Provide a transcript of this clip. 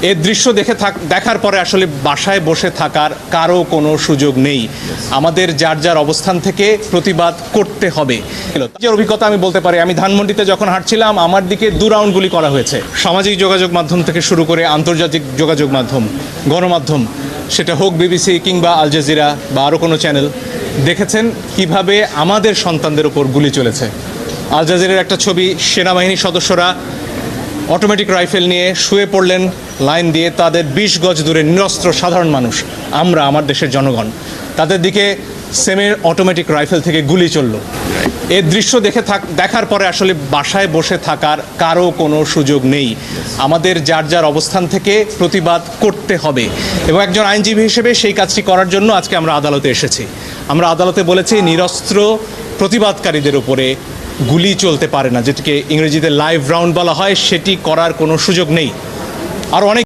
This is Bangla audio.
এই দৃশ্য দেখার পরে আসলে বাসায় বসে থাকার কারো কোনো সুযোগ নেই। আমাদের যার যার অবস্থান থেকে প্রতিবাদ করতে হবে। যে অভিজ্ঞতা আমি বলতে পারি, আমি ধানমন্ডিতে যখন হাঁটছিলাম আমার দিকে 2 রাউন্ড গুলি করা হয়েছে। সামাজিক যোগাযোগ মাধ্যম থেকে শুরু করে আন্তর্জাতিক যোগাযোগ মাধ্যম, গণমাধ্যম, সেটা হোক বিবিসি কিংবা আল জাজিরা বা আরও কোনো চ্যানেল, দেখেছেন কিভাবে আমাদের সন্তানদের উপর গুলি চলেছে। আল জাজিরার একটা ছবি, সেনাবাহিনীর সদস্যরা অটোমেটিক রাইফেল নিয়ে শুয়ে পড়লেন লাইন দিয়ে, তাদের 20 গজ দূরে নিরস্ত্র সাধারণ মানুষ, আমরা, আমার দেশের জনগণ, তাদের দিকে সেমের অটোমেটিক রাইফেল থেকে গুলি চলল। এই দৃশ্য দেখার পরে আসলে বাসায় বসে থাকার কারো কোনো সুযোগ নেই। আমাদের যার যার অবস্থান থেকে প্রতিবাদ করতে হবে এবং একজন আইনজীবী হিসেবে সেই কাজটি করার জন্য আজকে আমরা আদালতে এসেছি। আমরা আদালতে বলেছি নিরস্ত্র প্রতিবাদকারীদের উপরে গুলি চলতে পারে না, যেটিকে ইংরেজিতে লাইভ রাউন্ড বলা হয়, সেটি করার কোনো সুযোগ নেই। আর অনেক